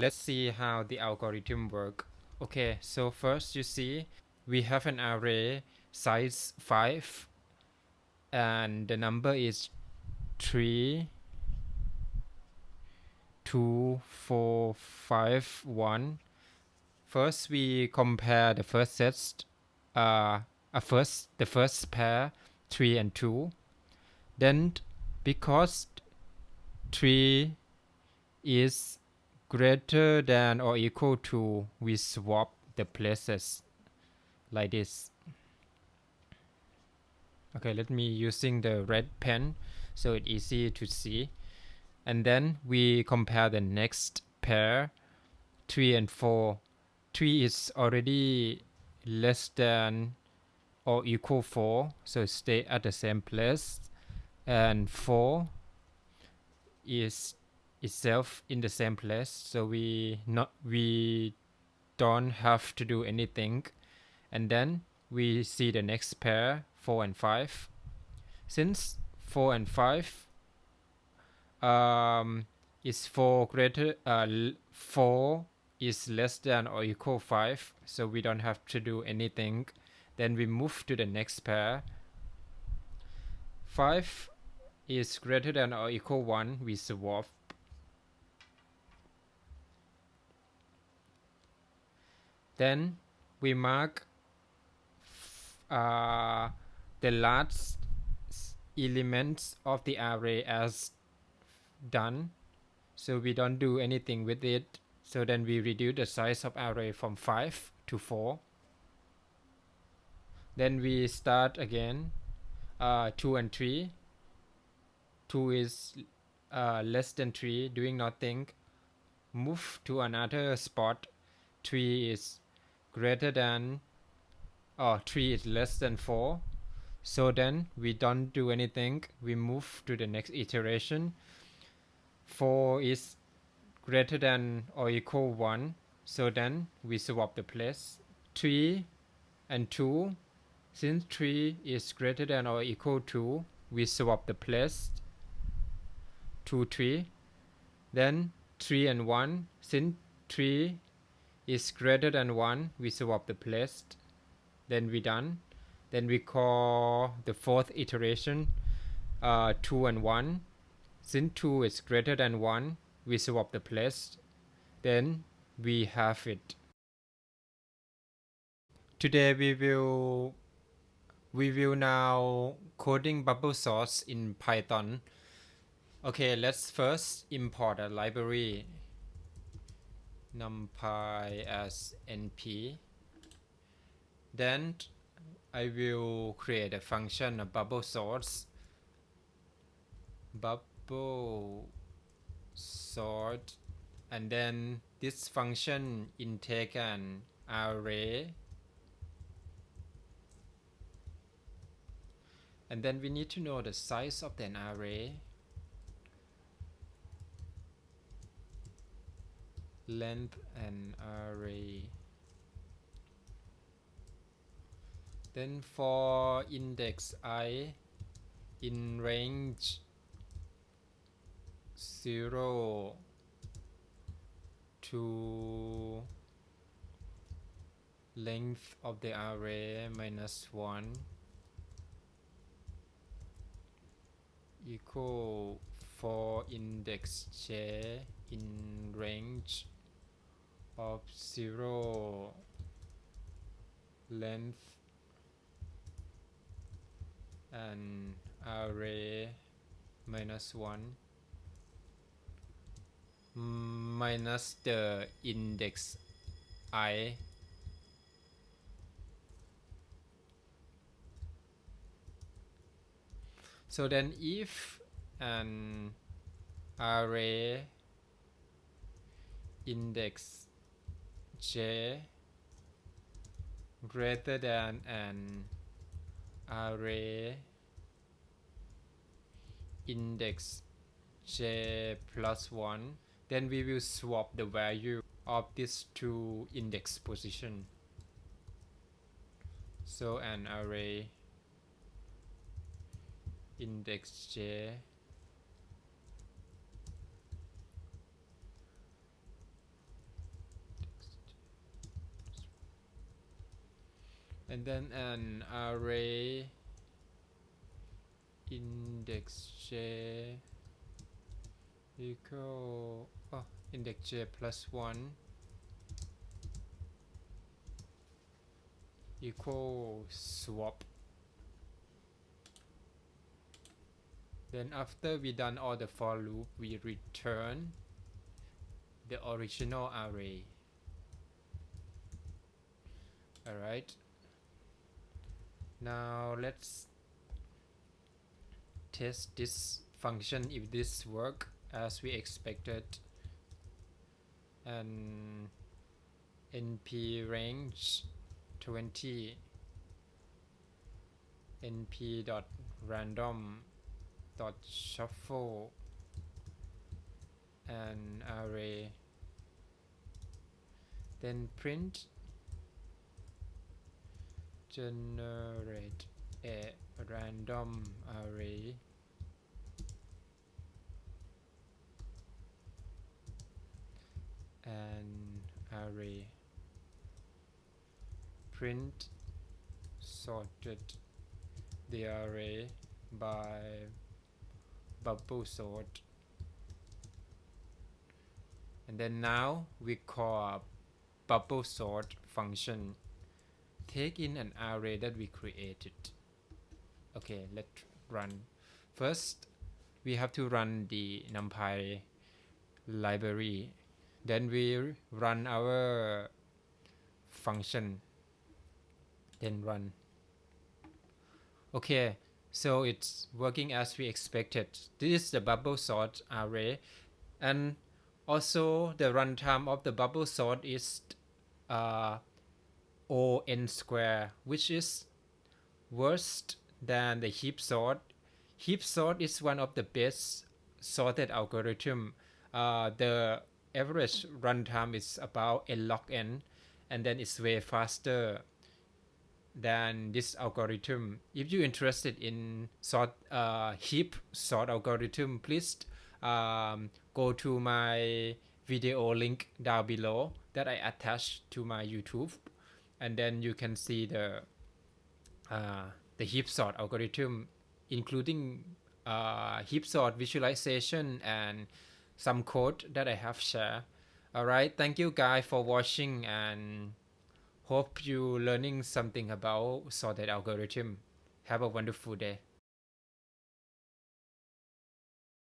let's see how the algorithm work. Okay, so first you see we have an array size 5 and the number is 3 2 4 5 1. First we compare the first sets, the first pair 3 and 2. Then because 3 is greater than or equal to, we swap the places like this. Okay, let me using the red pen so it's easy to see. And then we compare the next pair 3 and 4. 3 is already less than or equal 4, so stay at the same place, and 4 is itself in the same place, so we don't have to do anything. And then we see the next pair 4 and 5. Since 4 and 5 is 4 is less than or equal 5, so we don't have to do anything. Then we move to the next pair. 5 is greater than or equal 1, we swap. Then we mark the last elements of the array as done, so we don't do anything with it. So then we reduce the size of array from 5 to 4. Then we start again, 2 and 3. 2 is less than 3, doing nothing. Move to another spot. 3 is greater than, 3 is less than 4. So then we don't do anything. We move to the next iteration. 4 is greater than or equal 1. So then we swap the place. 3 and 2. Since 3 is greater than or equal to, we swap the place. 2, 3. Then 3 and 1. Since 3 is greater than 1, we swap the place. Then we done. Then we call the fourth iteration 2 and 1. Since 2 is greater than 1, we swap the place. Then we have it. Today we will now coding bubble source in Python. Okay, let's first import a library numpy as np. Then I will create a function of bubble source. Bubble sort, and then this function intake an array, and then we need to know the size of an array, length and array. Then for index I in range 0 to length of the array -1 equal for index j in range of 0 length and array -1 minus the index I. So then if an array index j greater than an array index j plus 1, then we will swap the value of these two index position. So an array index j and then an array index j equal index j plus 1 equal swap. Then after we done all the for loop, we return the original array. Alright, now let's test this function if this work as we expected. And np range 20 np dot random dot shuffle an array, then print generate a random array an array, print sorted the array by bubble sort, and then now we call a bubble sort function, take in an array that we created. Okay, let's run. First we have to run the numpy library, then we run our function, then run. Okay, so it's working as we expected. This is the bubble sort array, and also the runtime of the bubble sort is on square, which is worse than the heap sort. Heap sort is one of the best sorted algorithm. The average runtime is about n log n, and then it's way faster than this algorithm. If you're interested in heap sort algorithm, please go to my video link down below that I attached to my YouTube, and then you can see the heap sort algorithm, including heap sort visualization and some code that I have shared. Alright, thank you guys for watching, and hope you learning something about sorted algorithm. Have a wonderful day.